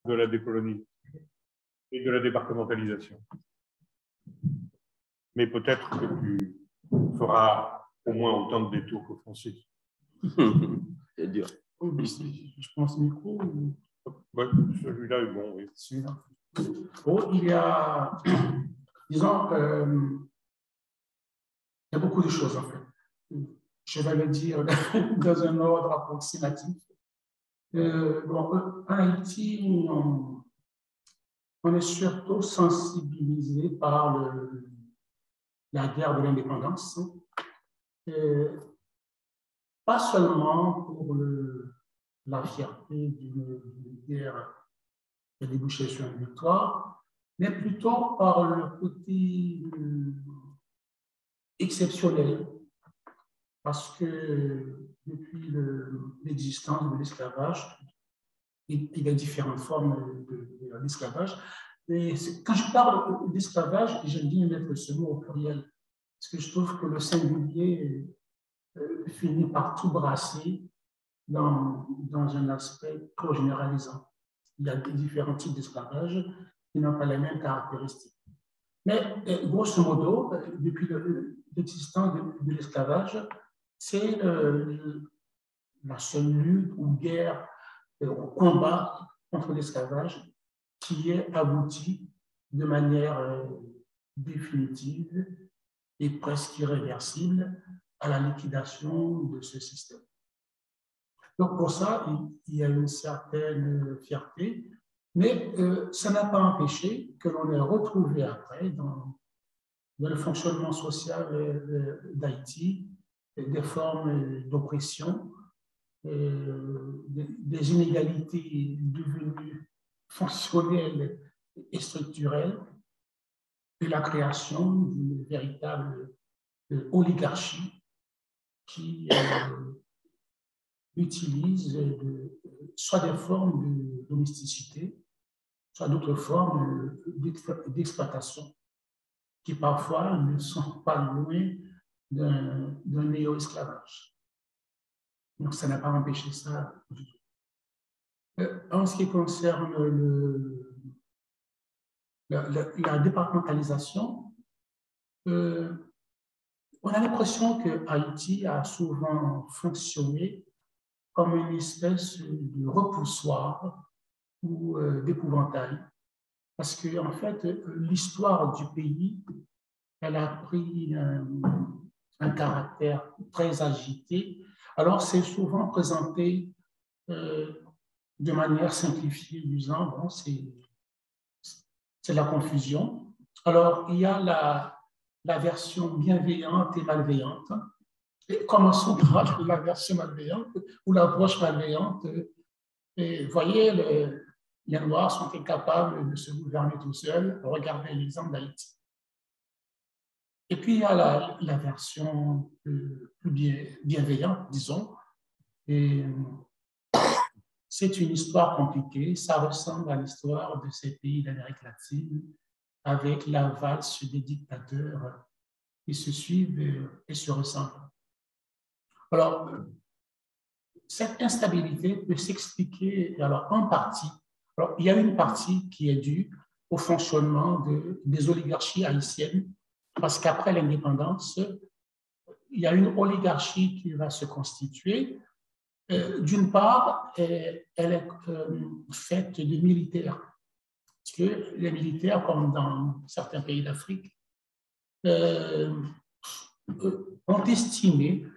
de la décolonisation et de la départementalisation. Mais peut-être que tu feras au moins autant de détours que Francis. C'est dur. Je pense micro. Ouais, celui-là est bon, oui. Celui-là. Oh, il y a, disons, il y a beaucoup de choses en fait. Je vais le dire dans un ordre approximatif. En Haïti, on est surtout sensibilisé par la guerre de l'indépendance. Pas seulement pour la fierté d'une guerre qui a débouché sur une victoire, mais plutôt par le côté exceptionnel, parce que depuis l'existence de l'esclavage, il y a différentes formes de l'esclavage. Et quand je parle d'esclavage, j'aime bien mettre ce mot au pluriel, parce que je trouve que le singulier finit par tout brasser dans un aspect trop généralisant. Il y a différents types d'esclavage qui n'ont pas les mêmes caractéristiques. Mais grosso modo, depuis l'existence de l'esclavage, c'est la seule lutte ou guerre ou combat contre l'esclavage qui est abouti de manière définitive et presque irréversible à la liquidation de ce système. Donc pour ça, il y a une certaine fierté, mais ça n'a pas empêché que l'on ait retrouvé après dans le fonctionnement social d'Haïti des formes d'oppression, des inégalités devenues fonctionnelles et structurelles, et la création d'une véritable oligarchie qui utilise soit des formes de domesticité, soit d'autres formes d'exploitation qui parfois ne sont pas loin d'un néo-esclavage. Donc, ça n'a pas empêché ça du tout. En ce qui concerne la départementalisation, on a l'impression que Haïti a souvent fonctionné comme une espèce de repoussoir ou d'épouvantail. Parce que, en fait, l'histoire du pays, elle a pris un caractère très agité. Alors, c'est souvent présenté de manière simplifiée, disant, bon, c'est la confusion. Alors, il y a la version bienveillante et malveillante. Et commençons par la version malveillante ou l'approche malveillante. Et voyez, les Noirs sont incapables de se gouverner tout seuls. Regardez l'exemple d'Haïti. Et puis, il y a la version plus bienveillante, disons. Et c'est une histoire compliquée. Ça ressemble à l'histoire de ces pays d'Amérique latine avec la valse des dictateurs qui se suivent et se ressemblent. Alors, cette instabilité peut s'expliquer en partie. Alors, il y a une partie qui est due au fonctionnement des oligarchies haïtiennes, parce qu'après l'indépendance, il y a une oligarchie qui va se constituer. D'une part, elle est faite de militaires, parce que les militaires, comme dans certains pays d'Afrique, ont estimé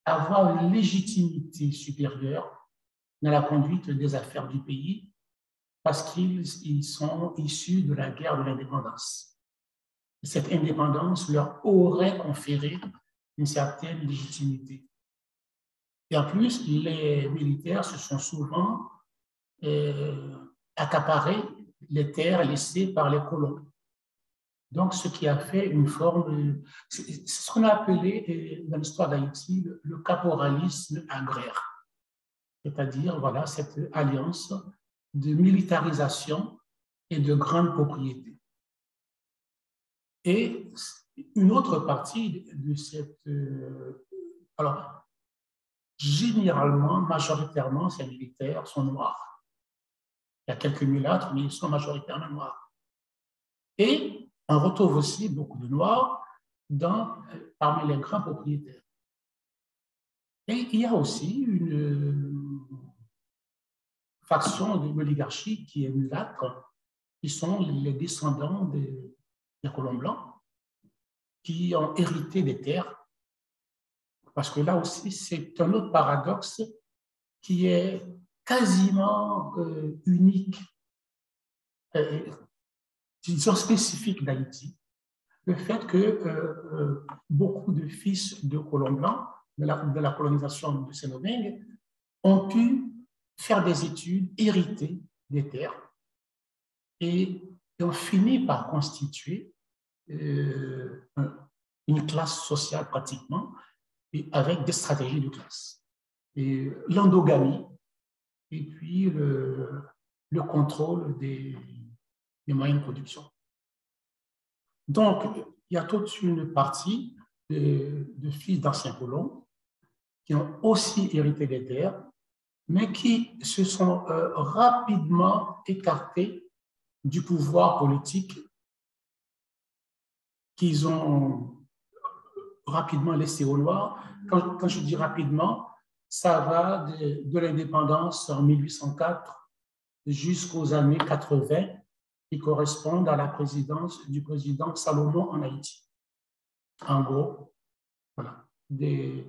avoir une légitimité supérieure dans la conduite des affaires du pays parce qu'ils sont issus de la guerre de l'indépendance. Cette indépendance leur aurait conféré une certaine légitimité. Et en plus, les militaires se sont souvent accaparés les terres laissées par les colons. Donc, ce qui a fait une forme, c'est ce qu'on a appelé dans l'histoire d'Haïti le caporalisme agraire, c'est-à-dire voilà, cette alliance de militarisation et de grande propriété. Et une autre partie de cette... alors, généralement, majoritairement, ces militaires sont noirs. Il y a quelques mulâtres, mais ils sont majoritairement noirs. Et on retrouve aussi beaucoup de noirs parmi les grands propriétaires. Et il y a aussi une faction de l'oligarchie qui est mulâtre, qui sont les descendants des colons blancs, qui ont hérité des terres. Parce que là aussi, c'est un autre paradoxe qui est quasiment unique, disons spécifique d'Haïti. Le fait que beaucoup de fils de colons blancs de la colonisation de Saint-Domingue ont pu faire des études, hériter des terres et ont fini par constituer une classe sociale pratiquement, et avec des stratégies de classe. Et l'endogamie et puis le contrôle des moyens de production. Donc, il y a toute une partie de fils d'anciens colons qui ont aussi hérité des terres, mais qui se sont rapidement écartés du pouvoir politique qu'ils ont rapidement laissé aux Noirs. Quand je dis rapidement, ça va de l'indépendance en 1804 jusqu'aux années 80, qui correspondent à la présidence du président Salomon en Haïti. En gros, voilà, de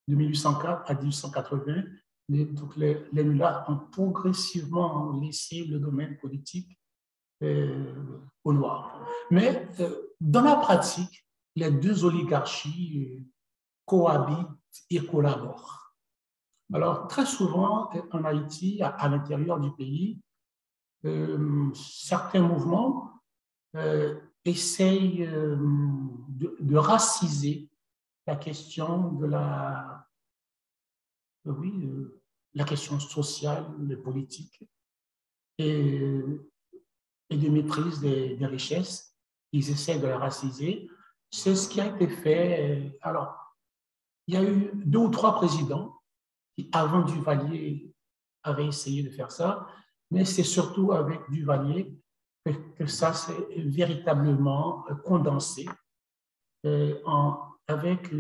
1804 à 1880, donc les mulâtres ont progressivement laissé le domaine politique aux Noirs. Mais dans la pratique, les deux oligarchies cohabitent et collaborent. Alors, très souvent, en Haïti, à l'intérieur du pays, certains mouvements essayent de raciser la question de la question sociale, politique et de maîtrise des richesses. Ils essaient de la raciser. C'est ce qui a été fait. Alors, il y a eu 2 ou 3 présidents qui, avant Duvalier, avaient essayé de faire ça, mais c'est surtout avec Duvalier que ça s'est véritablement condensé avec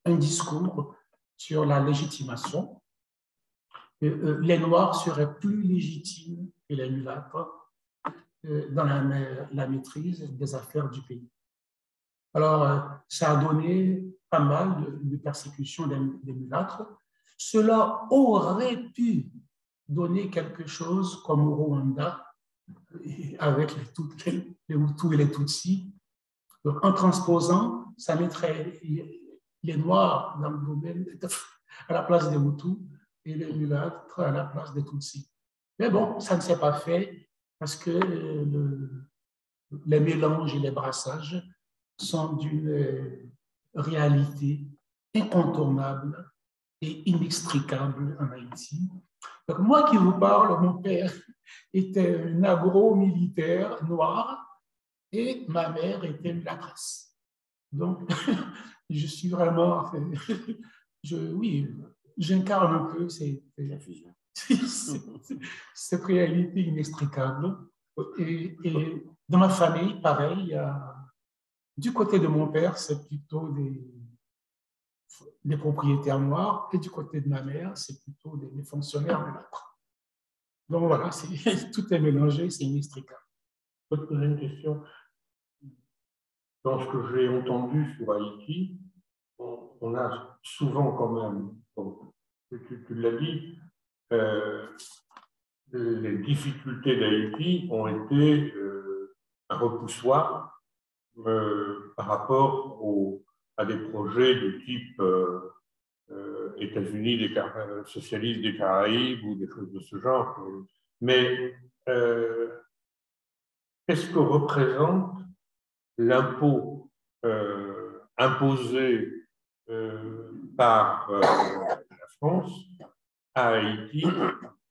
un discours sur la légitimation. Les Noirs seraient plus légitimes que les mulâtres dans la maîtrise des affaires du pays. Alors, ça a donné pas mal de persécutions des mulâtres. Cela aurait pu donner quelque chose comme au Rwanda, avec les Hutus et les Tutsis. Donc, en transposant, ça mettrait les Noirs dans le domaine à la place des Hutus et les mulâtres à la place des Tutsis. Mais bon, ça ne s'est pas fait parce que les mélanges et les brassages sont d'une réalité incontournable et inextricable en Haïti. Donc, moi qui vous parle, mon père était un agro-militaire noir et ma mère était mulâtresse. Donc, je suis vraiment... oui, j'incarne un peu cette réalité inextricable. Et dans ma famille, pareil, du côté de mon père, c'est plutôt des propriétaires noirs, et du côté de ma mère, c'est plutôt des fonctionnaires mulâtres. Donc voilà, tout est mélangé, c'est inextricable. Je peux te poser une question. Dans ce que j'ai entendu sur Haïti, on a souvent quand même, tu l'as dit, les difficultés d'Haïti ont été un repoussoir par rapport à des projets de type États-Unis, socialistes des Caraïbes ou des choses de ce genre. Mais qu'est-ce que représente l'impôt imposé par la France à Haïti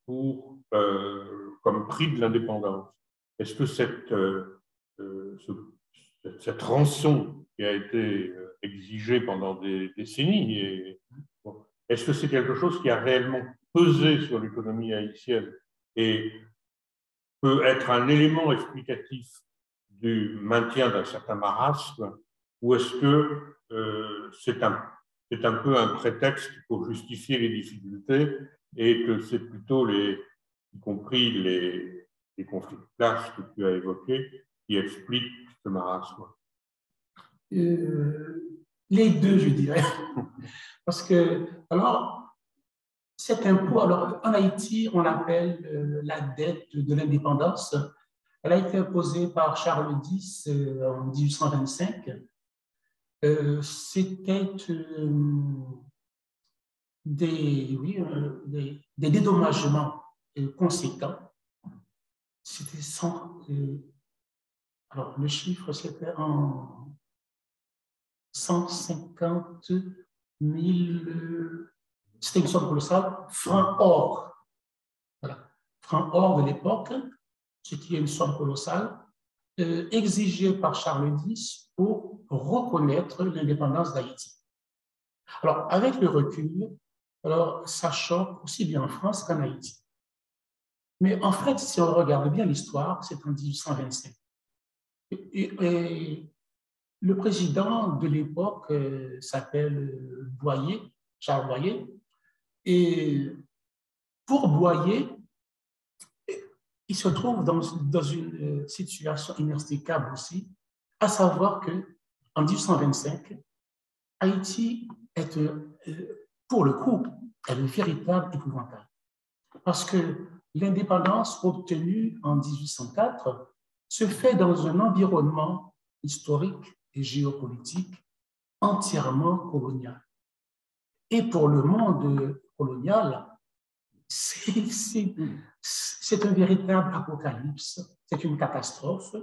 comme prix de l'indépendance? Est-ce que cette rançon qui a été exigée pendant des décennies, est-ce que c'est quelque chose qui a réellement pesé sur l'économie haïtienne et peut être un élément explicatif du maintien d'un certain marasme, ou est-ce que c'est un peu un prétexte pour justifier les difficultés et que c'est plutôt y compris les conflits de classe que tu as évoqués, qui expliquent ce marasme? Les deux, je dirais. Parce que, alors, cet impôt, alors, en Haïti, on l'appelle la dette de l'indépendance. Elle a été imposée par Charles X en 1825. C'était des dédommagements conséquents. C'était alors, le chiffre, c'était en 150 000, c'était une somme colossale, francs or. Voilà, francs or de l'époque, ce qui est une somme colossale, exigée par Charles X pour reconnaître l'indépendance d'Haïti. Alors, avec le recul, alors, ça choque aussi bien en France qu'en Haïti. Mais en fait, si on regarde bien l'histoire, c'est en 1825. Et le président de l'époque s'appelle Boyer, Charles Boyer. Et pour Boyer, il se trouve dans une situation inextricable aussi, à savoir qu'en 1825, Haïti est, pour le coup, un véritable épouvantail. Parce que l'indépendance obtenue en 1804 se fait dans un environnement historique et géopolitique entièrement colonial. Et pour le monde colonial, c'est un véritable apocalypse, c'est une catastrophe,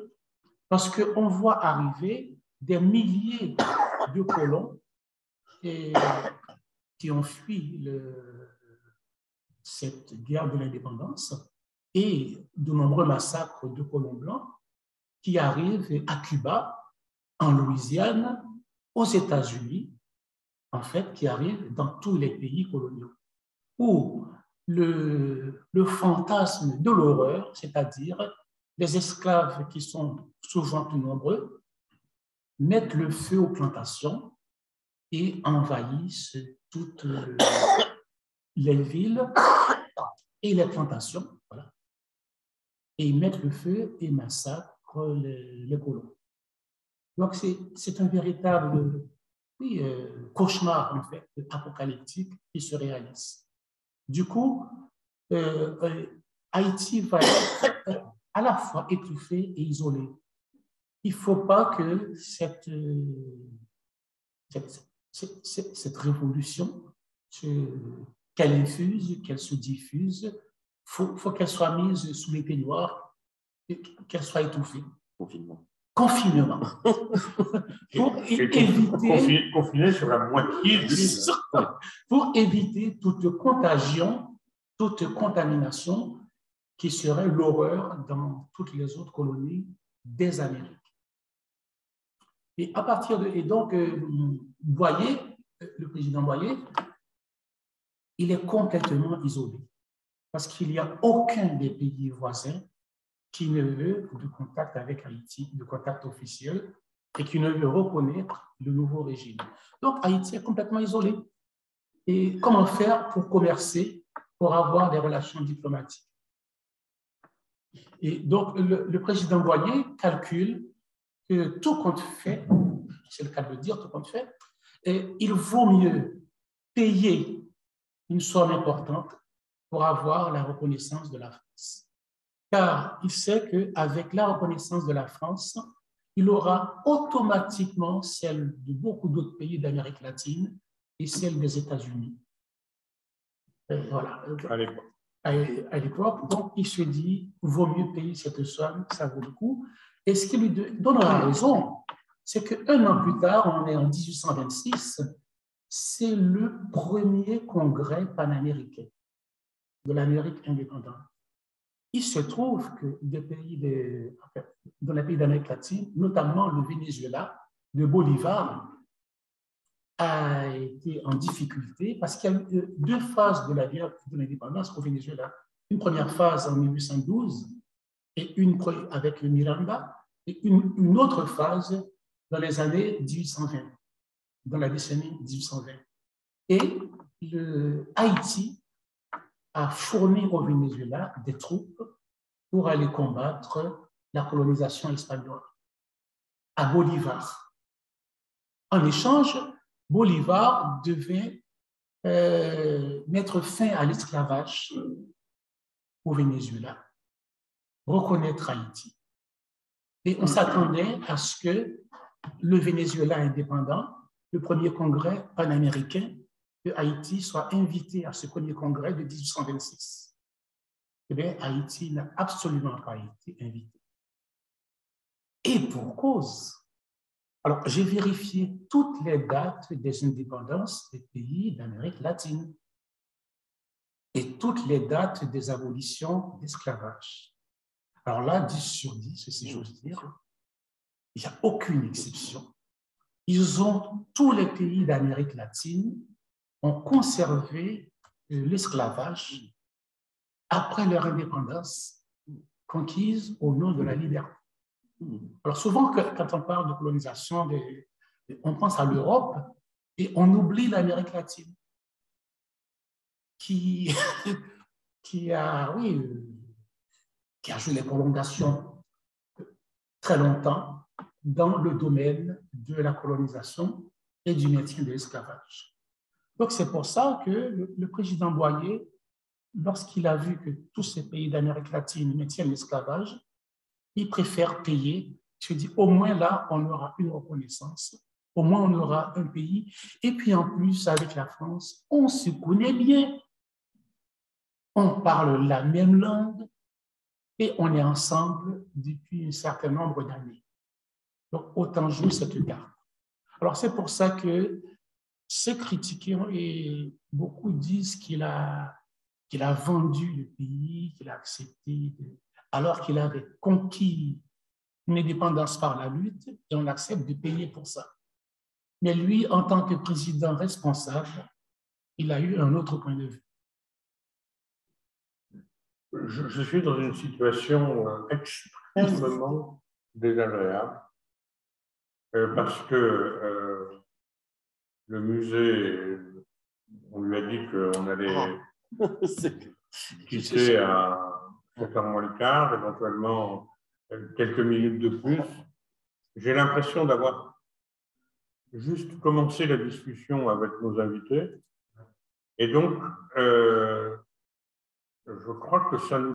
parce qu'on voit arriver des milliers de colons qui ont fui cette guerre de l'indépendance et de nombreux massacres de colons blancs qui arrivent à Cuba, en Louisiane, aux États-Unis, en fait, qui arrivent dans tous les pays coloniaux, où le fantasme de l'horreur, c'est-à-dire les esclaves qui sont souvent plus nombreux, mettent le feu aux plantations et envahissent toutes les villes et les plantations, voilà. Et ils mettent le feu et massacrent les colons. Donc, c'est un véritable cauchemar, en fait, apocalyptique qui se réalise. Du coup, Haïti va être à la fois étouffée et isolée. Il ne faut pas que cette révolution, qu'elle infuse, qu'elle se diffuse, faut qu'elle soit mise sous les peignoirs, qu'elle soit étouffée. Confinement. Pour éviter... Confiné sur la moitié du... Pour éviter toute contagion, toute contamination qui serait l'horreur dans toutes les autres colonies des Amériques. Et à partir de... Et donc, Boyer, le président Boyer, il est complètement isolé parce qu'il n'y a aucun des pays voisins qui ne veut de contact avec Haïti, de contact officiel, et qui ne veut reconnaître le nouveau régime. Donc, Haïti est complètement isolé. Et comment faire pour commercer, pour avoir des relations diplomatiques? Et donc, le président Boyer calcule que tout compte fait, c'est le cas de le dire, tout compte fait, et il vaut mieux payer une somme importante pour avoir la reconnaissance de la France. Car il sait qu'avec la reconnaissance de la France, il aura automatiquement celle de beaucoup d'autres pays d'Amérique latine et celle des États-Unis. Voilà. À l'époque, donc il se dit, vaut mieux payer cette somme, ça vaut le coup. Et ce qui lui donnera raison, c'est qu'un an plus tard, on est en 1826, c'est le premier congrès panaméricain de l'Amérique indépendante. Il se trouve que dans les pays d'Amérique latine, notamment le Venezuela, de Bolivar, a été en difficulté parce qu'il y a eu deux phases de la guerre de l'indépendance au Venezuela. Une première phase en 1812 et une avec le Miranda et une autre phase dans les années 1820, dans la décennie 1820. Et Haïti a fourni au Venezuela des troupes pour aller combattre la colonisation espagnole à Bolivar. En échange, Bolivar devait mettre fin à l'esclavage au Venezuela, reconnaître Haïti. Et on s'attendait à ce que le Venezuela indépendant, le premier congrès panaméricain de Haïti, soit invité à ce premier congrès de 1826. Eh bien, Haïti n'a absolument pas été invité. Et pour cause. Alors, j'ai vérifié toutes les dates des indépendances des pays d'Amérique latine et toutes les dates des abolitions d'esclavage. Alors là, 10 sur 10, si j'ose dire, il n'y a aucune exception. Tous les pays d'Amérique latine ont conservé l'esclavage après leur indépendance conquise au nom de la liberté. Alors souvent, quand on parle de colonisation, on pense à l'Europe et on oublie l'Amérique latine qui a joué les prolongations très longtemps dans le domaine de la colonisation et du maintien de l'esclavage. Donc c'est pour ça que le président Boyer, lorsqu'il a vu que tous ces pays d'Amérique latine maintiennent l'esclavage, il préfère payer. Je dis, au moins là, on aura une reconnaissance, au moins on aura un pays. Et puis en plus, avec la France, on se connaît bien. On parle la même langue et on est ensemble depuis un certain nombre d'années. Donc, autant jouer cette carte. Alors, c'est pour ça que c'est critiqué et beaucoup disent qu'il a vendu le pays, qu'il a accepté, alors qu'il avait conquis une indépendance par la lutte et on accepte de payer pour ça. Mais lui, en tant que président responsable, il a eu un autre point de vue. Je suis dans une situation extrêmement désagréable parce que le musée, on lui a dit qu'on allait quitter à 7h moins le quart, éventuellement quelques minutes de plus. J'ai l'impression d'avoir juste commencé la discussion avec nos invités. Et donc, je crois que ça nous